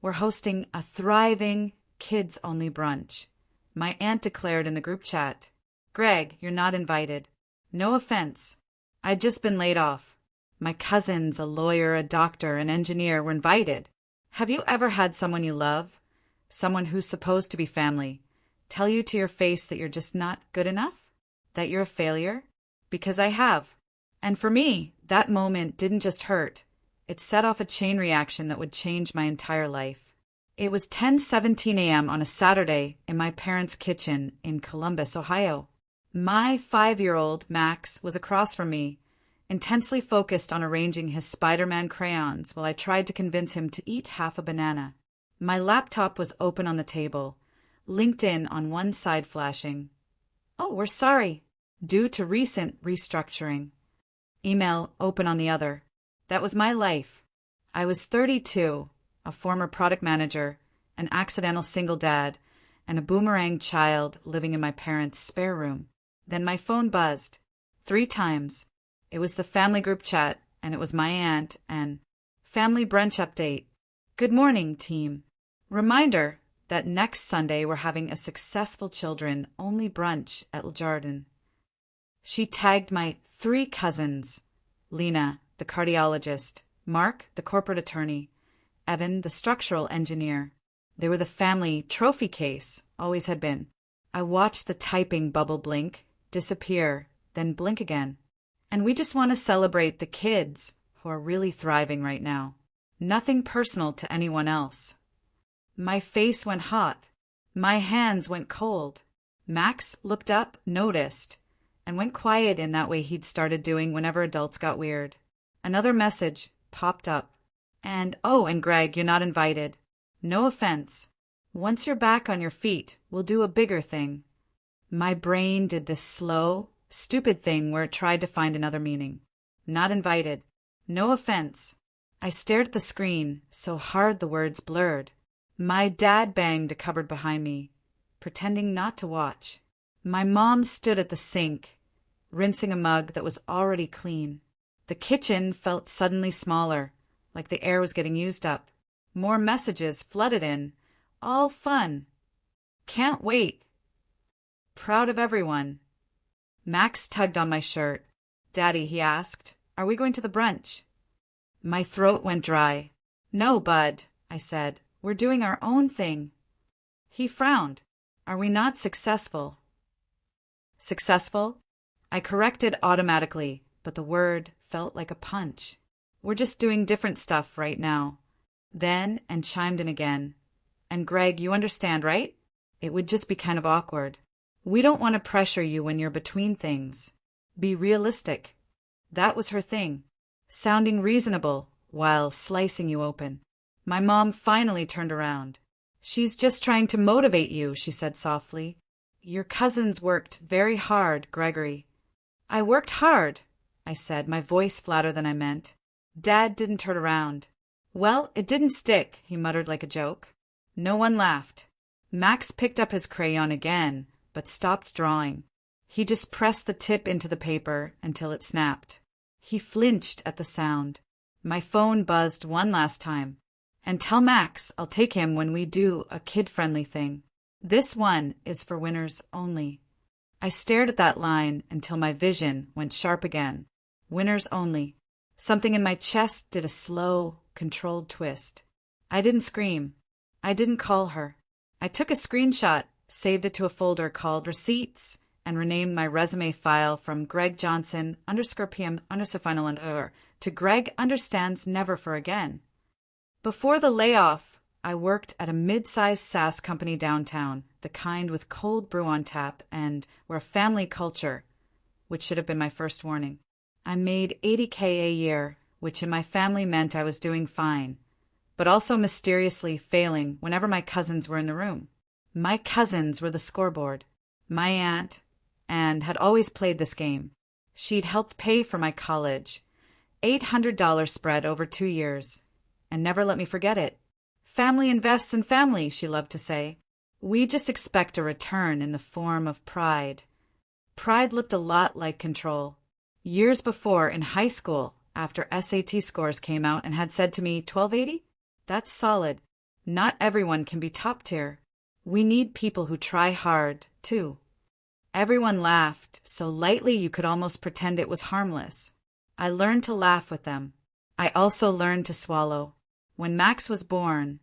We're hosting a thriving, kids-only brunch. My aunt declared in the group chat, "Greg, you're not invited. No offense. I'd just been laid off. My cousins, a lawyer, a doctor, an engineer, were invited." Have you ever had someone you love, someone who's supposed to be family, tell you to your face that you're just not good enough? That you're a failure? Because I have. And for me, that moment didn't just hurt. It set off a chain reaction that would change my entire life. It was 10:17 a.m. on a Saturday in my parents' kitchen in Columbus, Ohio. My 5-year-old, Max, was across from me, intensely focused on arranging his Spider-Man crayons while I tried to convince him to eat half a banana. My laptop was open on the table, LinkedIn on one side flashing. "Oh, we're sorry. Due to recent restructuring." Email open on the other. That was my life. I was 32, a former product manager, an accidental single dad, and a boomerang child living in my parents' spare room. Then my phone buzzed. 3 times. It was the family group chat, and it was my aunt, and family brunch update. "Good morning, team. Reminder that next Sunday we're having a successful children-only brunch at Le Jardin." She tagged my 3 cousins, Lena, the cardiologist, Mark, the corporate attorney, Evan, the structural engineer. They were the family trophy case, always had been. I watched the typing bubble blink, disappear, then blink again. And we just want to celebrate the kids who are really thriving right now. Nothing personal to anyone else. My face went hot. My hands went cold. Max looked up, noticed, and went quiet in that way he'd started doing whenever adults got weird. Another message popped up. And Greg, you're not invited. No offense. Once you're back on your feet, we'll do a bigger thing. My brain did this slow, stupid thing where it tried to find another meaning. Not invited. No offense. I stared at the screen, so hard the words blurred. My dad banged a cupboard behind me, pretending not to watch. My mom stood at the sink, rinsing a mug that was already clean. The kitchen felt suddenly smaller, like the air was getting used up. More messages flooded in. All fun. Can't wait. Proud of everyone. Max tugged on my shirt. "Daddy," he asked, "are we going to the brunch?" My throat went dry. "No, bud," I said. "We're doing our own thing." He frowned. "Are we not successful?" Successful? I corrected automatically, but the word felt like a punch. "We're just doing different stuff right now." Then, and chimed in again. "And Greg, you understand, right? It would just be kind of awkward. We don't want to pressure you when you're between things. Be realistic." That was her thing. Sounding reasonable while slicing you open. My mom finally turned around. "She's just trying to motivate you," she said softly. "Your cousins worked very hard, Gregory." "I worked hard," I said, my voice flatter than I meant. Dad didn't turn around. "Well, it didn't stick," he muttered like a joke. No one laughed. Max picked up his crayon again, but stopped drawing. He just pressed the tip into the paper until it snapped. He flinched at the sound. My phone buzzed one last time. "And tell Max I'll take him when we do a kid-friendly thing. This one is for winners only." I stared at that line until my vision went sharp again. Winners only. Something in my chest did a slow, controlled twist. I didn't scream. I didn't call her. I took a screenshot, saved it to a folder called Receipts, and renamed my resume file from Greg Johnson _PM_final to Greg Understands Never for Again. Before the layoff, I worked at a mid-sized SaaS company downtown, the kind with cold brew on tap and where family culture, which should have been my first warning. I made $80K a year, which in my family meant I was doing fine, but also mysteriously failing whenever my cousins were in the room. My cousins were the scoreboard. My aunt, Anne, had always played this game. She'd helped pay for my college, $800 spread over 2 years, and never let me forget it. "Family invests in family," she loved to say. "We just expect a return in the form of pride." Pride looked a lot like control. Years before, in high school, after SAT scores came out and had said to me, 1280? That's solid. Not everyone can be top tier. We need people who try hard, too. Everyone laughed, so lightly you could almost pretend it was harmless. I learned to laugh with them. I also learned to swallow. When Max was born,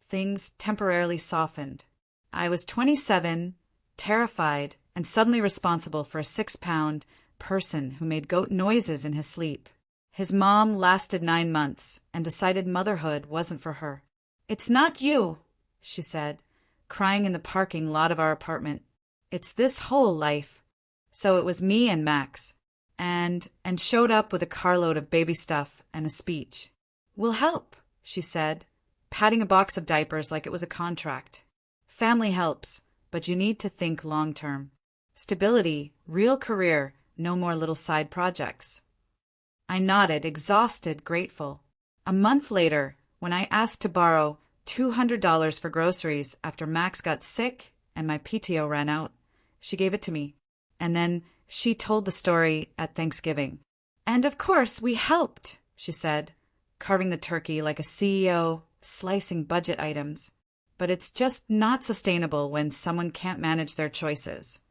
things temporarily softened. I was 27, terrified, and suddenly responsible for a 6-pound person who made goat noises in his sleep. His mom lasted 9 months and decided motherhood wasn't for her. "It's not you," she said, crying in the parking lot of our apartment. "It's this whole life." So it was me and Max, and showed up with a carload of baby stuff and a speech. "We'll help," she said, patting a box of diapers like it was a contract. "Family helps, but you need to think long term. Stability, real career, no more little side projects." I nodded, exhausted, grateful. A month later, when I asked to borrow $200 for groceries after Max got sick and my PTO ran out, she gave it to me. And then she told the story at Thanksgiving. "And of course we helped," she said, carving the turkey like a CEO, slicing budget items. "But it's just not sustainable when someone can't manage their choices."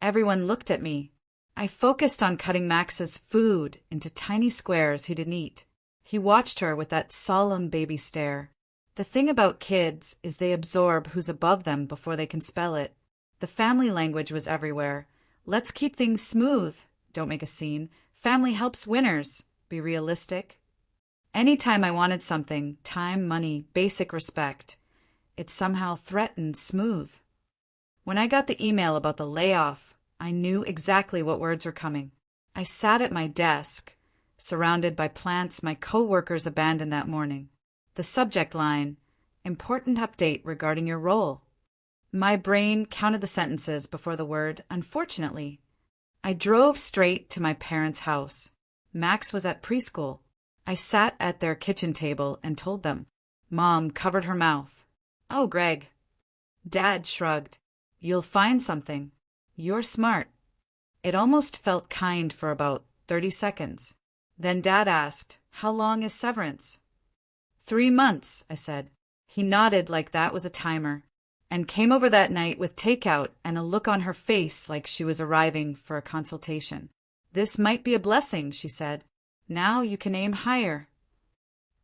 Everyone looked at me. I focused on cutting Max's food into tiny squares he didn't eat. He watched her with that solemn baby stare. The thing about kids is they absorb who's above them before they can spell it. The family language was everywhere. Let's keep things smooth. Don't make a scene. Family helps winners. Be realistic. Anytime I wanted something, time, money, basic respect, it somehow threatened smooth. When I got the email about the layoff, I knew exactly what words were coming. I sat at my desk, surrounded by plants my co-workers abandoned that morning. The subject line, "Important update regarding your role." My brain counted the sentences before the word "unfortunately." I drove straight to my parents' house. Max was at preschool. I sat at their kitchen table and told them. Mom covered her mouth. "Oh, Greg." Dad shrugged. "You'll find something. You're smart." It almost felt kind for about 30 seconds. Then Dad asked, "How long is severance?" 3 months, I said. He nodded like that was a timer, and came over that night with takeout and a look on her face like she was arriving for a consultation. "This might be a blessing," she said. "Now you can aim higher."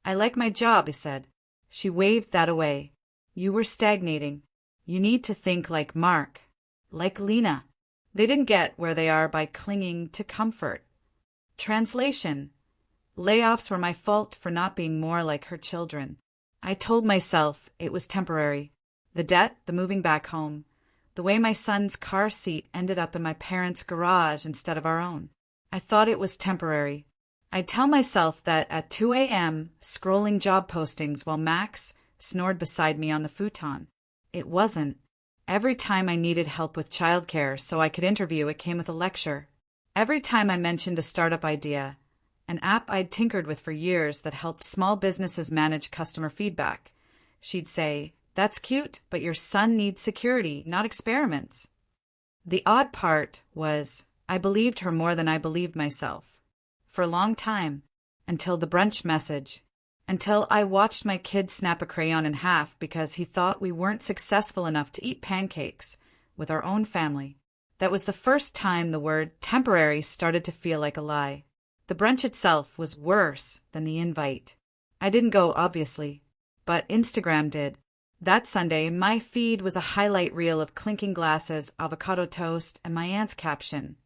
"I like my job," I said. She waved that away. "You were stagnating. You need to think like Mark, like Lena. They didn't get where they are by clinging to comfort." Translation: layoffs were my fault for not being more like her children. I told myself it was temporary. The debt, the moving back home, the way my son's car seat ended up in my parents' garage instead of our own. I thought it was temporary. I'd tell myself that at 2 a.m., scrolling job postings while Max snored beside me on the futon. It wasn't. Every time I needed help with childcare so I could interview, it came with a lecture. Every time I mentioned a startup idea, an app I'd tinkered with for years that helped small businesses manage customer feedback, she'd say, "That's cute, but your son needs security, not experiments." The odd part was I believed her more than I believed myself. For a long time, until the brunch message, until I watched my kid snap a crayon in half because he thought we weren't successful enough to eat pancakes with our own family. That was the first time the word temporary started to feel like a lie. The brunch itself was worse than the invite. I didn't go, obviously, but Instagram did. That Sunday, my feed was a highlight reel of clinking glasses, avocado toast, and my aunt's caption,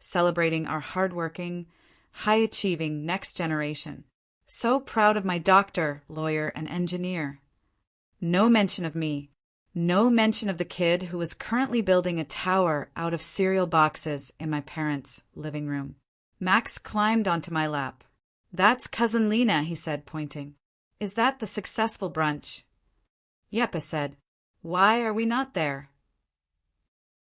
celebrating our hardworking, high-achieving next generation. So proud of my doctor, lawyer, and engineer. No mention of me. No mention of the kid who was currently building a tower out of cereal boxes in my parents' living room. Max climbed onto my lap. "That's Cousin Lena," he said, pointing. "Is that the successful brunch?" "Yep," I said. "Why are we not there?"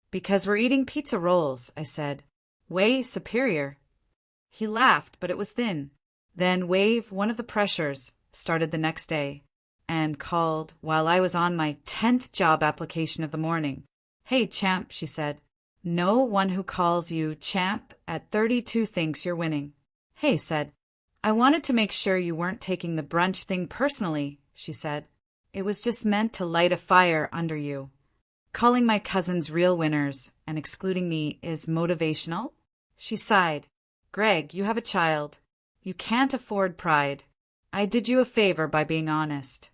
"Because we're eating pizza rolls," I said. "Way superior." He laughed, but it was thin. Then Wave, one of the pressures, started the next day, and called while I was on my 10th job application of the morning. "Hey, champ," she said. "No one who calls you champ at 32 thinks you're winning." "Hey," said. "I wanted to make sure you weren't taking the brunch thing personally," she said. It was just meant to light a fire under you. Calling my cousins real winners and excluding me is motivational? She sighed. Greg, you have a child. You can't afford pride. I did you a favor by being honest.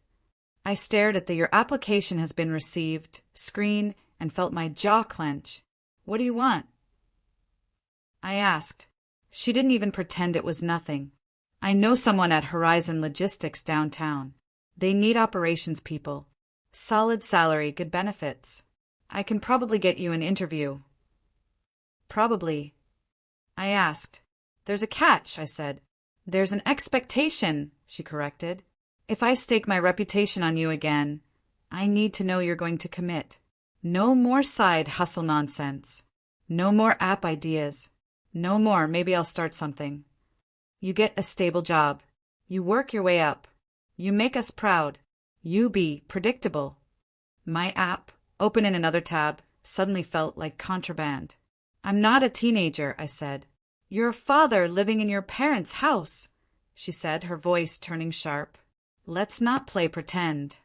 I stared at the "Your application has been received" screen and felt my jaw clench. What do you want? I asked. She didn't even pretend it was nothing. I know someone at Horizon Logistics downtown. They need operations people. Solid salary, good benefits. I can probably get you an interview. Probably. I asked. There's a catch, I said. There's an expectation, she corrected. If I stake my reputation on you again, I need to know you're going to commit. No more side hustle nonsense. No more app ideas. No more, maybe I'll start something. You get a stable job. You work your way up. You make us proud. You be predictable. My app, open in another tab, suddenly felt like contraband. I'm not a teenager, I said. You're a father living in your parents' house, she said, her voice turning sharp. Let's not play pretend.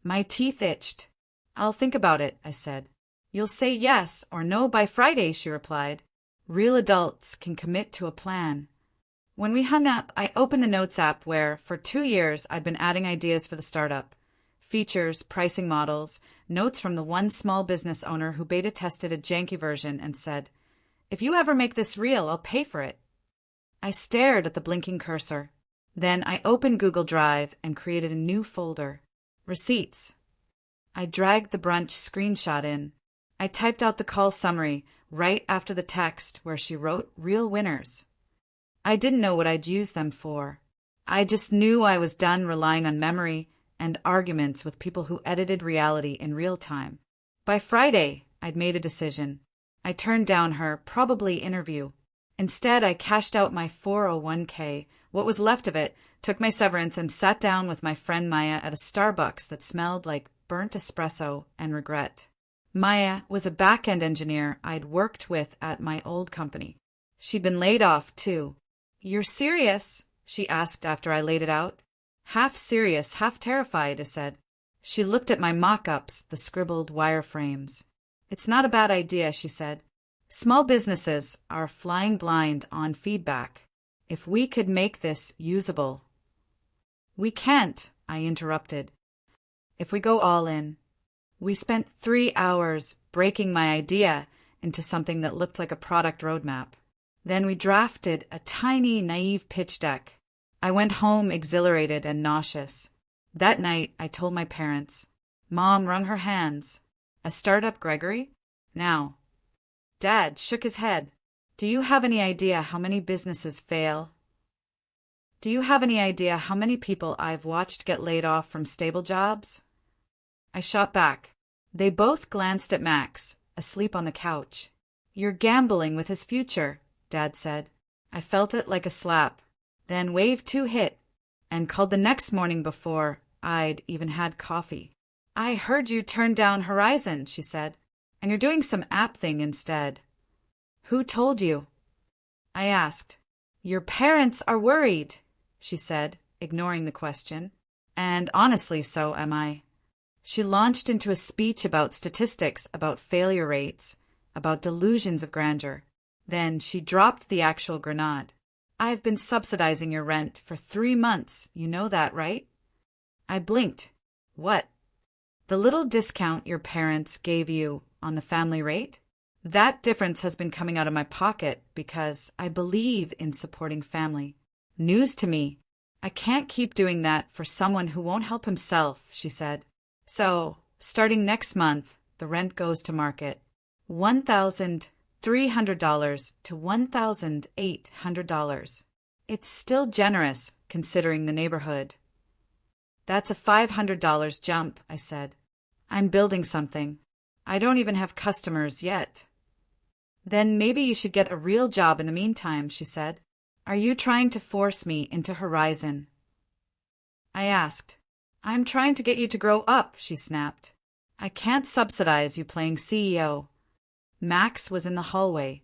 My teeth itched. I'll think about it, I said. You'll say yes or no by Friday, she replied. Real adults can commit to a plan. When we hung up, I opened the Notes app where, for 2 years, I'd been adding ideas for the startup. Features, pricing models, notes from the one small business owner who beta tested a janky version and said, if you ever make this real, I'll pay for it. I stared at the blinking cursor. Then I opened Google Drive and created a new folder. Receipts. I dragged the brunch screenshot in. I typed out the call summary right after the text where she wrote real winners. I didn't know what I'd use them for. I just knew I was done relying on memory and arguments with people who edited reality in real time. By Friday, I'd made a decision. I turned down her probably interview. Instead, I cashed out my 401k, what was left of it, took my severance and sat down with my friend Maya at a Starbucks that smelled like burnt espresso and regret. Maya was a back-end engineer I'd worked with at my old company. She'd been laid off, too. You're serious? She asked after I laid it out. Half serious, half terrified, I said. She looked at my mock-ups, the scribbled wireframes. It's not a bad idea, she said. Small businesses are flying blind on feedback. If we could make this usable. We can't, I interrupted. If we go all in. We spent 3 hours breaking my idea into something that looked like a product roadmap. Then we drafted a tiny, naive pitch deck. I went home exhilarated and nauseous. That night, I told my parents. Mom wrung her hands. A startup, Gregory? Now. Dad shook his head. Do you have any idea how many businesses fail? Do you have any idea how many people I've watched get laid off from stable jobs? I shot back. They both glanced at Max, asleep on the couch. You're gambling with his future, Dad said. I felt it like a slap. Then wave 2 hit, and called the next morning before I'd even had coffee. I heard you turn down Horizon, she said, and you're doing some app thing instead. Who told you? I asked. Your parents are worried, she said, ignoring the question. And honestly, so am I. She launched into a speech about statistics, about failure rates, about delusions of grandeur. Then she dropped the actual grenade. I've been subsidizing your rent for 3 months. You know that, right? I blinked. What? The little discount your parents gave you on the family rate? That difference has been coming out of my pocket because I believe in supporting family. News to me. I can't keep doing that for someone who won't help himself, she said. So, starting next month, the rent goes to market. $1,300 to $1,800. It's still generous, considering the neighborhood. That's a $500 jump, I said. I'm building something. I don't even have customers yet. Then maybe you should get a real job in the meantime, she said. Are you trying to force me into Horizon? I asked. I'm trying to get you to grow up, she snapped. I can't subsidize you playing CEO. Max was in the hallway,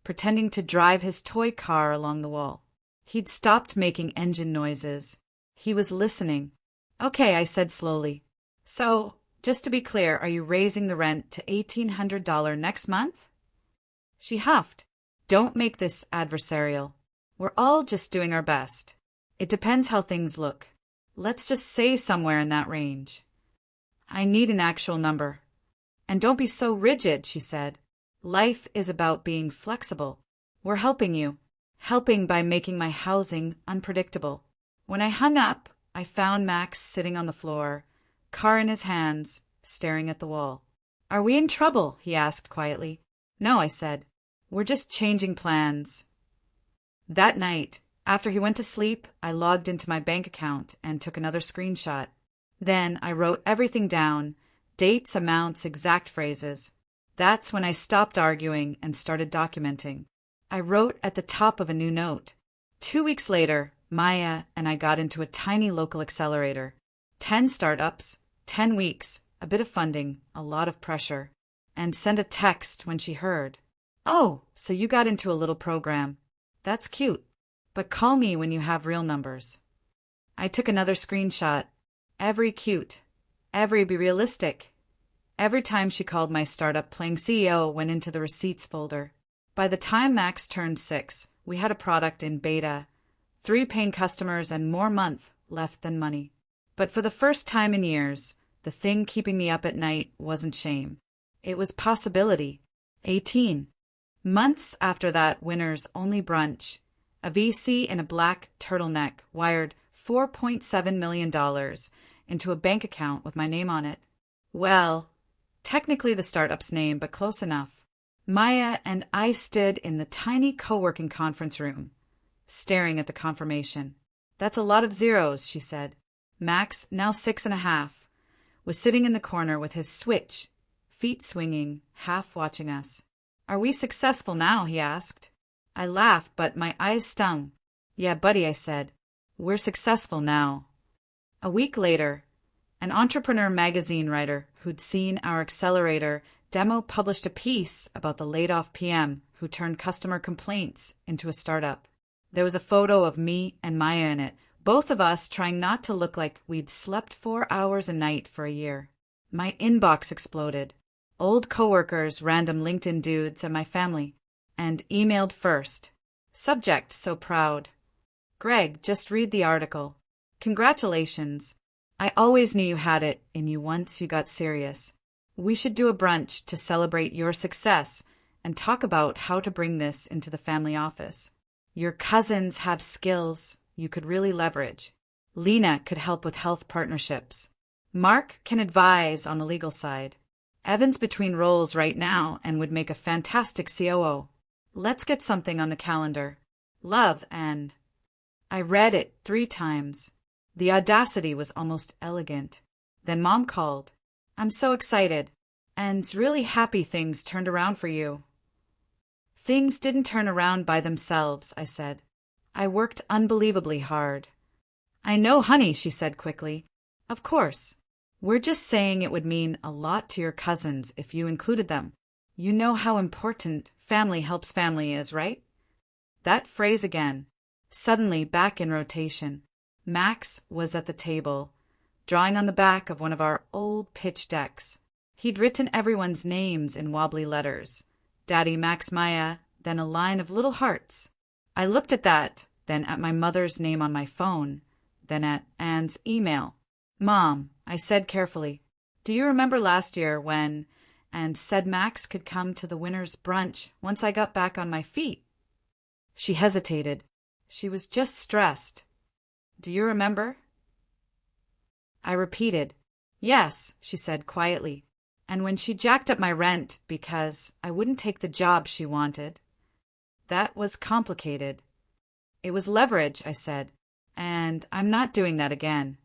pretending to drive his toy car along the wall. He'd stopped making engine noises. He was listening. Okay, I said slowly. So, just to be clear, are you raising the rent to $1,800 next month? She huffed. Don't make this adversarial. We're all just doing our best. It depends how things look. Let's just say somewhere in that range. I need an actual number. And don't be so rigid, she said. Life is about being flexible. We're helping you. Helping by making my housing unpredictable. When I hung up, I found Max sitting on the floor, car in his hands, staring at the wall. Are we in trouble? He asked quietly. No, I said. We're just changing plans. That night, after he went to sleep, I logged into my bank account and took another screenshot. Then I wrote everything down, dates, amounts, exact phrases. That's when I stopped arguing and started documenting. I wrote at the top of a new note. 2 weeks later, Maya and I got into a tiny local accelerator. 10 startups, 10 weeks, a bit of funding, a lot of pressure. And sent a text when she heard. Oh, so you got into a little program. That's cute. But call me when you have real numbers. I took another screenshot. Every cute. Every be realistic. Every time she called my startup, playing CEO went into the receipts folder. By the time Max turned 6, we had a product in beta, 3 paying customers and more month left than money. But for the first time in years, the thing keeping me up at night wasn't shame. It was possibility. 18 months after that winner's only brunch, a VC in a black turtleneck wired $4.7 million into a bank account with my name on it. Well, technically the startup's name, but close enough. Maya and I stood in the tiny co-working conference room, staring at the confirmation. That's a lot of zeros, she said. Max, now 6.5, was sitting in the corner with his Switch, feet swinging, half watching us. Are we successful now? He asked. I laughed, but my eyes stung. Yeah, buddy, I said. We're successful now. A week later, an Entrepreneur magazine writer who'd seen our accelerator demo published a piece about the laid-off PM who turned customer complaints into a startup. There was a photo of me and Maya in it, both of us trying not to look like we'd slept 4 hours a night for a year. My inbox exploded. Old coworkers, random LinkedIn dudes, and my family. And emailed first. Subject, so proud. Greg, just read the article. Congratulations. I always knew you had it in you once you got serious. We should do a brunch to celebrate your success and talk about how to bring this into the family office. Your cousins have skills you could really leverage. Lena could help with health partnerships. Mark can advise on the legal side. Evan's between roles right now and would make a fantastic COO. Let's get something on the calendar. Love, and I read it 3 times. The audacity was almost elegant. Then Mom called. I'm so excited, and really happy things turned around for you. Things didn't turn around by themselves, I said. I worked unbelievably hard. I know, honey, she said quickly. Of course. We're just saying it would mean a lot to your cousins if you included them. You know how important family helps family is, right? That phrase again. Suddenly back in rotation. Max was at the table, drawing on the back of one of our old pitch decks. He'd written everyone's names in wobbly letters. Daddy, Max, Maya, then a line of little hearts. I looked at that, then at my mother's name on my phone, then at Anne's email. Mom, I said carefully, do you remember last year when, and said Max could come to the winner's brunch once I got back on my feet? She hesitated. She was just stressed. Do you remember? I repeated. Yes, she said quietly. And when she jacked up my rent because I wouldn't take the job she wanted. That was complicated. It was leverage, I said, and I'm not doing that again.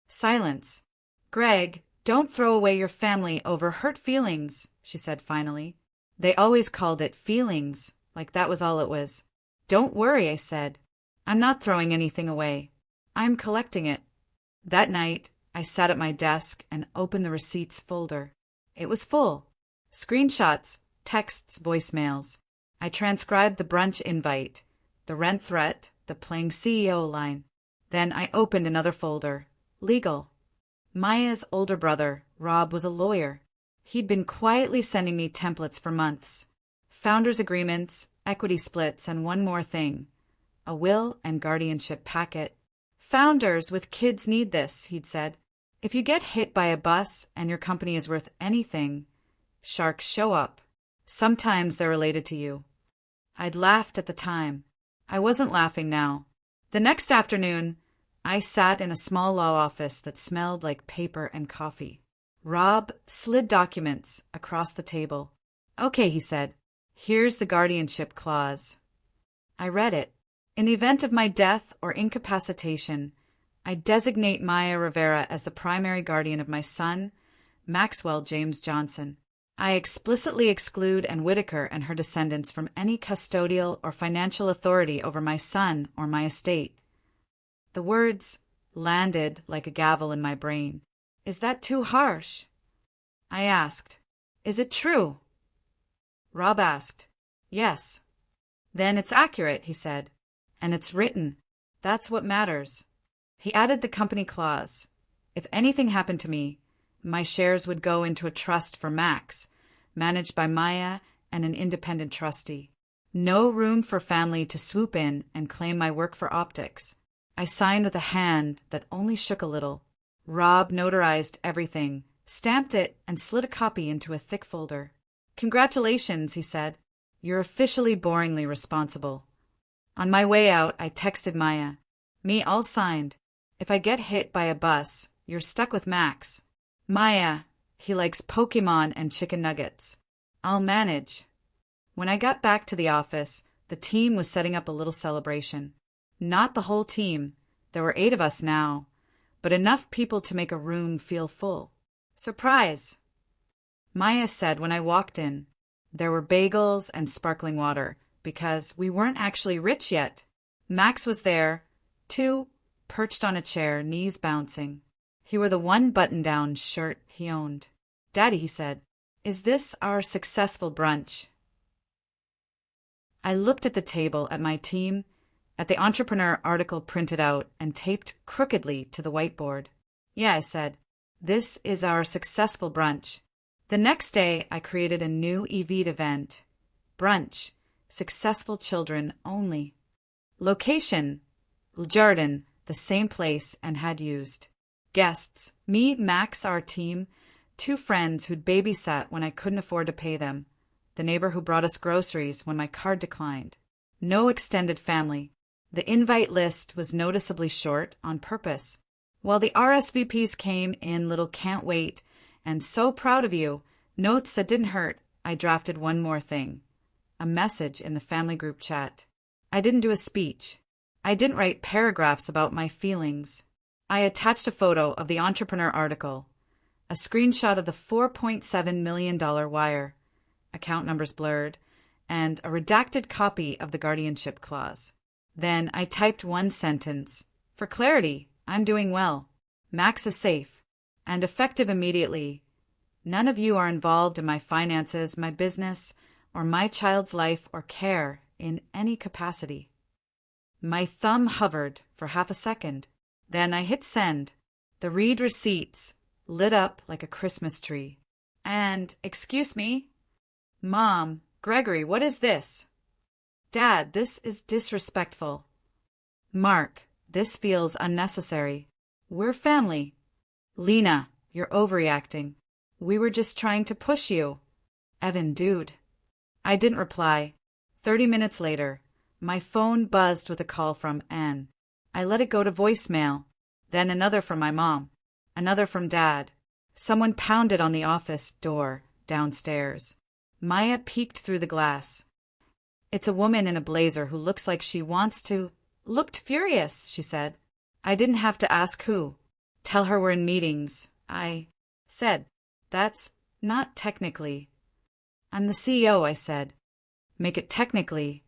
Silence. Greg, don't throw away your family over hurt feelings, she said finally. They always called it feelings, like that was all it was. Don't worry, I said. I'm not throwing anything away. I'm collecting it. That night, I sat at my desk and opened the receipts folder. It was full. Screenshots, texts, voicemails. I transcribed the brunch invite, the rent threat, the playing CEO line. Then I opened another folder. Legal. Maya's older brother, Rob, was a lawyer. He'd been quietly sending me templates for months. Founders' agreements, equity splits, and one more thing. A will and guardianship packet. Founders with kids need this, he'd said. If you get hit by a bus and your company is worth anything, sharks show up. Sometimes they're related to you. I'd laughed at the time. I wasn't laughing now. The next afternoon, I sat in a small law office that smelled like paper and coffee. Rob slid documents across the table. Okay, he said. Here's the guardianship clause. I read it. In the event of my death or incapacitation, I designate Maya Rivera as the primary guardian of my son, Maxwell James Johnson. I explicitly exclude Ann Whitaker and her descendants from any custodial or financial authority over my son or my estate. The words landed like a gavel in my brain. Is that too harsh? I asked. Is it true? Rob asked. Yes. Then it's accurate, he said. And it's written. That's what matters. He added the company clause. If anything happened to me, my shares would go into a trust for Max, managed by Maya and an independent trustee. No room for family to swoop in and claim my work for optics. I signed with a hand that only shook a little. Rob notarized everything, stamped it, and slid a copy into a thick folder. Congratulations, he said. You're officially boringly responsible. On my way out, I texted Maya. Me all signed. If I get hit by a bus, you're stuck with Max. Maya, he likes Pokemon and chicken nuggets. I'll manage. When I got back to the office, the team was setting up a little celebration. Not the whole team. There were 8 of us now, but enough people to make a room feel full. Surprise! Maya said when I walked in. There were bagels and sparkling water, because we weren't actually rich yet. Max was there, too, perched on a chair, knees bouncing. He wore the one button-down shirt he owned. Daddy, he said, is this our successful brunch? I looked at the table, at my team, at the entrepreneur article printed out and taped crookedly to the whiteboard. Yeah, I said, this is our successful brunch. The next day, I created a new EV event. Brunch. Successful children only. Location. Jardin, the same place and had used. Guests. Me, Max, our team, 2 friends who'd babysat when I couldn't afford to pay them. The neighbor who brought us groceries when my card declined. No extended family. The invite list was noticeably short on purpose. While the RSVPs came in little can't wait and so proud of you, notes that didn't hurt, I drafted one more thing. A message in the family group chat. I didn't do a speech. I didn't write paragraphs about my feelings. I attached a photo of the entrepreneur article, a screenshot of the $4.7 million wire, account numbers blurred, and a redacted copy of the guardianship clause. Then I typed one sentence. For clarity, I'm doing well. Max is safe and effective immediately. None of you are involved in my finances, my business, or my child's life or care in any capacity. My thumb hovered for half a second. Then I hit send. The read receipts lit up like a Christmas tree. And, excuse me? Mom, Gregory, what is this? Dad, this is disrespectful. Mark, this feels unnecessary. We're family. Lena, you're overreacting. We were just trying to push you. Evan, dude. I didn't reply. 30 minutes later, my phone buzzed with a call from Ann. I let it go to voicemail. Then another from my mom. Another from Dad. Someone pounded on the office door downstairs. Maya peeked through the glass. It's a woman in a blazer who looks like she wants to. Looked furious, she said. I didn't have to ask who. Tell her we're in meetings. I said, that's not technically. I'm the CEO, I said. Make it technically.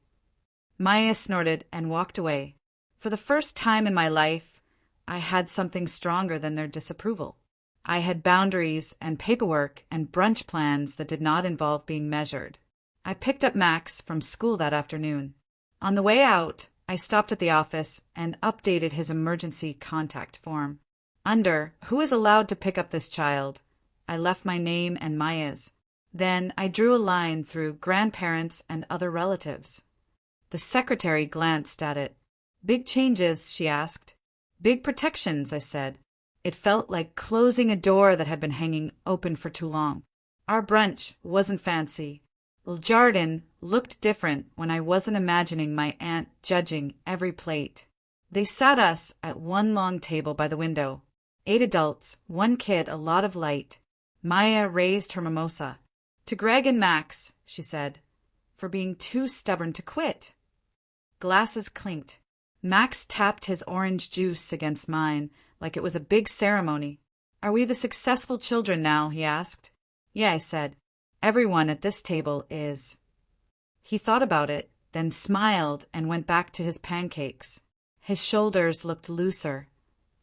Maya snorted and walked away. For the first time in my life, I had something stronger than their disapproval. I had boundaries and paperwork and brunch plans that did not involve being measured. I picked up Max from school that afternoon. On the way out, I stopped at the office and updated his emergency contact form. Under, who is allowed to pick up this child? I left my name and Maya's. Then I drew a line through grandparents and other relatives. The secretary glanced at it. Big changes, she asked. Big protections, I said. It felt like closing a door that had been hanging open for too long. Our brunch wasn't fancy. Jardin looked different when I wasn't imagining my aunt judging every plate. They sat us at one long table by the window. 8 adults, 1 kid, a lot of light. Maya raised her mimosa. To Greg and Max, she said, for being too stubborn to quit. Glasses clinked. Max tapped his orange juice against mine like it was a big ceremony. Are we the successful children now? He asked. Yeah, I said. Everyone at this table is. He thought about it, then smiled and went back to his pancakes. His shoulders looked looser,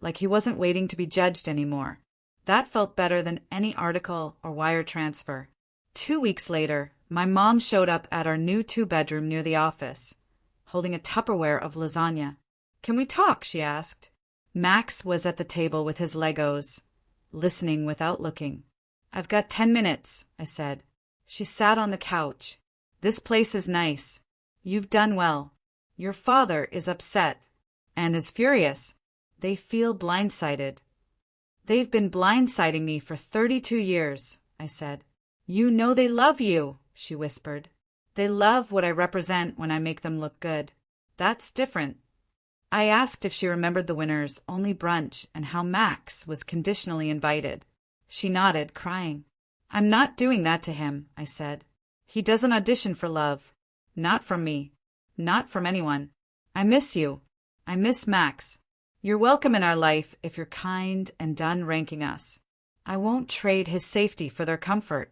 like he wasn't waiting to be judged anymore. That felt better than any article or wire transfer. 2 weeks later, my mom showed up at our new 2-bedroom near the office, holding a Tupperware of lasagna. Can we talk? She asked. Max was at the table with his Legos, listening without looking. I've got 10 minutes, I said. She sat on the couch. This place is nice. You've done well. Your father is upset and is furious. They feel blindsided. They've been blindsiding me for 32 years, I said. You know they love you, she whispered. They love what I represent when I make them look good. That's different. I asked if she remembered the winner's only brunch and how Max was conditionally invited. She nodded, crying. I'm not doing that to him, I said. He doesn't audition for love. Not from me. Not from anyone. I miss you. I miss Max. You're welcome in our life if you're kind and done ranking us. I won't trade his safety for their comfort.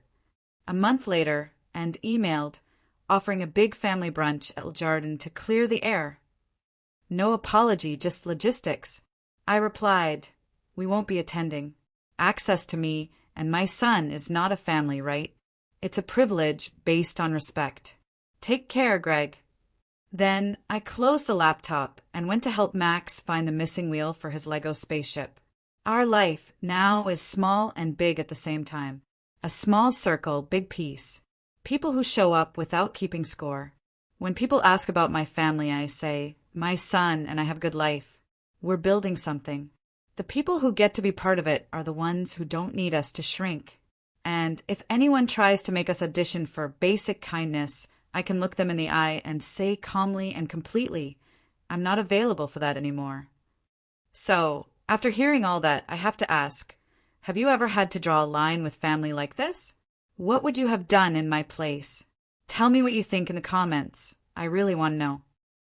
A month later, and emailed, offering a big family brunch at Jardin to clear the air. No apology, just logistics. I replied, we won't be attending. Access to me and my son is not a family right. It's a privilege based on respect. Take care, Greg. Then I closed the laptop and went to help Max find the missing wheel for his Lego spaceship. Our life now is small and big at the same time. A small circle, big piece. People who show up without keeping score. When people ask about my family, I say, my son and I have good life. We're building something. The people who get to be part of it are the ones who don't need us to shrink. And if anyone tries to make us audition for basic kindness, I can look them in the eye and say calmly and completely, I'm not available for that anymore. So, after hearing all that, I have to ask, have you ever had to draw a line with family like this? What would you have done in my place? Tell me what you think in the comments. I really want to know.